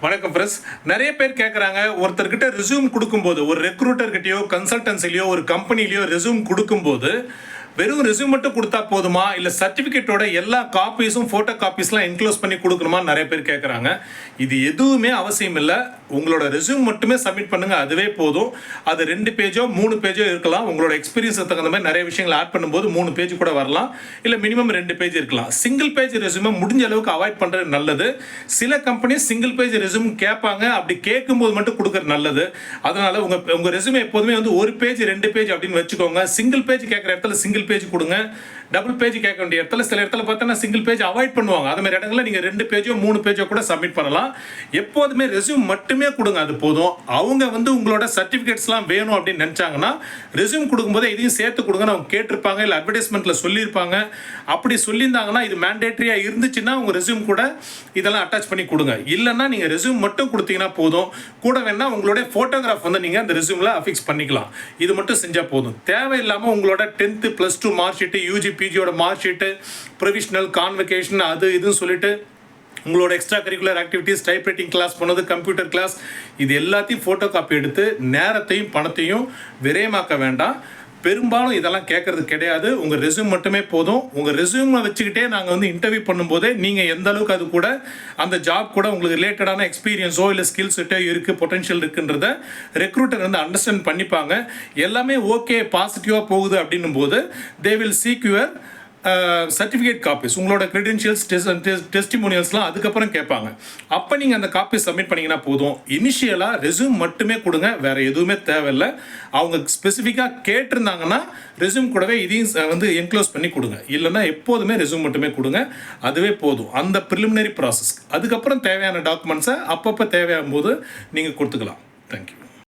வணக்கம் ஃப்ரெண்ட்ஸ். நிறைய பேர் கேட்குறாங்க, ஒருத்தர்கிட்ட ரெஸ்யூம் கொடுக்கும்போது, ஒரு ரெக்ரூட்டர்கிட்டயோ கன்சல்டன்சிலையோ ஒரு கம்பெனிலையோ ரெஸ்யூம் கொடுக்கும்போது வெறும் ரெஸ்யூம் மட்டும் கொடுத்தா போதுமா, இல்லை சர்டிஃபிகேட்டோட எல்லா காப்பீஸும் ஃபோட்டோ காப்பீஸ்லாம் என்க்ளோஸ் பண்ணி கொடுக்கணுமா நிறைய பேர் கேட்குறாங்க. இது எதுவுமே அவசியம் இல்லை. உங்களோட ரெஸ்யூம் மட்டுமே சப்மிட் பண்ணுங்கள், அதுவே போதும். அது 2 பேஜோ 3 பேஜோ இருக்கலாம். உங்களோட எக்ஸ்பீரியன்ஸுக்கு தகுந்த மாதிரி நிறைய விஷயங்கள் ஆட் பண்ணும்போது 3 பேஜ் கூட வரலாம், இல்லை மினிமம் 2 பேஜ் இருக்கலாம். சிங்கிள் பேஜ் ரெஸ்யூமை முடிஞ்ச அளவுக்கு அவாய்ட் பண்ணுறது நல்லது. சில கம்பெனி சிங்கிள் பேஜ் ரெஸ்யூம் கேட்பாங்க, அப்படி கேட்கும்போது மட்டும் கொடுக்குறது நல்லது. அதனால் உங்கள் ரெஸ்யூமே எப்போதுமே வந்து 1 பேஜ் 2 பேஜ் அப்படின்னு வச்சுக்கோங்க. சிங்கிள் பேஜ் கேட்குற இடத்துல சிங்கிள் பேஜ் கொடுங்க. டபுள் பேஜ் கேட்க வேண்டிய இடத்துல சில இடத்துல பார்த்தா சிங்கிள் பேஜ் அவாய்ட் பண்ணுவாங்க. அது மாதிரி இடங்களில் நீங்கள் 2 பேஜோ 3 பேஜோ கூட சப்மிட் பண்ணலாம். எப்போதுமே ரெஸ்யூம் மட்டுமே கொடுங்க, அது போதும். அவங்க வந்து உங்களோட சர்டிஃபிகேட்ஸ்லாம் வேணும் அப்படின்னு நினச்சாங்கன்னா ரெஸ்யூம் கொடுக்கும்போது இதையும் சேர்த்து கொடுங்கன்னு அவங்க கேட்டிருப்பாங்க, இல்லை அட்வர்டைஸ்மெண்ட்டில் சொல்லியிருப்பாங்க. அப்படி சொல்லியிருந்தாங்கன்னா இது மேண்டேட்ரியாக இருந்துச்சுன்னா உங்கள் ரெஸ்யூம் கூட இதெல்லாம் அட்டாச் பண்ணி கொடுங்க. இல்லைன்னா நீங்கள் ரெஸ்யூம் மட்டும் கொடுத்தீங்கன்னா போதும். கூட வேணா உங்களுடைய ஃபோட்டோகிராஃப் வந்து நீங்கள் அந்த ரெஸ்யூமில் அஃபிக்ஸ் பண்ணிக்கலாம். இது மட்டும் செஞ்சால் போதும். தேவையில்லாமல் உங்களோட 10th +2 மார்க் ஷீட்டு, யூஜி பிஜியோட மார்க் ஷீட்டு, ப்ரொவிஷனல் கான்வெகேஷன், அது இதுன்னு சொல்லிட்டு உங்களோட extra curricular activities, typewriting class பண்ணது, கம்ப்யூட்டர் கிளாஸ், இது எல்லாத்தையும் ஃபோட்டோ காப்பி எடுத்து நேரத்தையும் பணத்தையும் விரயமாக்க வேண்டாம். பெரும்பாலும் இதெல்லாம் கேட்கறது கிடையாது. உங்கள் ரெஸ்யூம் மட்டுமே போதும். உங்கள் ரெஸ்யூமை வச்சுக்கிட்டே நாங்கள் வந்து இன்டர்வியூ பண்ணும்போதே நீங்கள் எந்த அளவுக்கு அது கூட அந்த ஜாப் கூட உங்களுக்கு ரிலேட்டடான எக்ஸ்பீரியன்ஸோ இல்லை ஸ்கில் செட்டோ இருக்குது, பொட்டன்ஷியல் இருக்குன்றத ரெக்ரூட்டர் வந்து அண்டர்ஸ்டாண்ட் பண்ணிப்பாங்க. எல்லாமே ஓகே பாசிட்டிவாக போகுது அப்படின்னும் போது they will seek your certificate copies, உங்களோட க்ரெடென்ஷியல்ஸ், டெஸ்டிமோனியல்ஸ்லாம் அதுக்கப்புறம் கேட்பாங்க. அப்போ நீங்கள் அந்த காப்பி சப்மிட் பண்ணிங்கன்னா போதும். இனிஷியலாக ரெஸ்யூம் மட்டுமே கொடுங்க, வேறு எதுவுமே தேவையில்லை. அவங்க ஸ்பெசிஃபிக்காக கேட்டிருந்தாங்கன்னா ரெஸ்யூம் கூடவே இதையும் வந்து என்க்ளோஸ் பண்ணி கொடுங்க. இல்லைன்னா எப்போதுமே ரெஸ்யூம் மட்டுமே கொடுங்க, அதுவே போதும். அந்த ப்ரிலிமினரி ப்ராசஸ். அதுக்கப்புறம் தேவையான டாக்குமெண்ட்ஸை அப்பப்போ தேவையாகும் போது நீங்கள் கொடுத்துக்கலாம். தேங்க்யூ.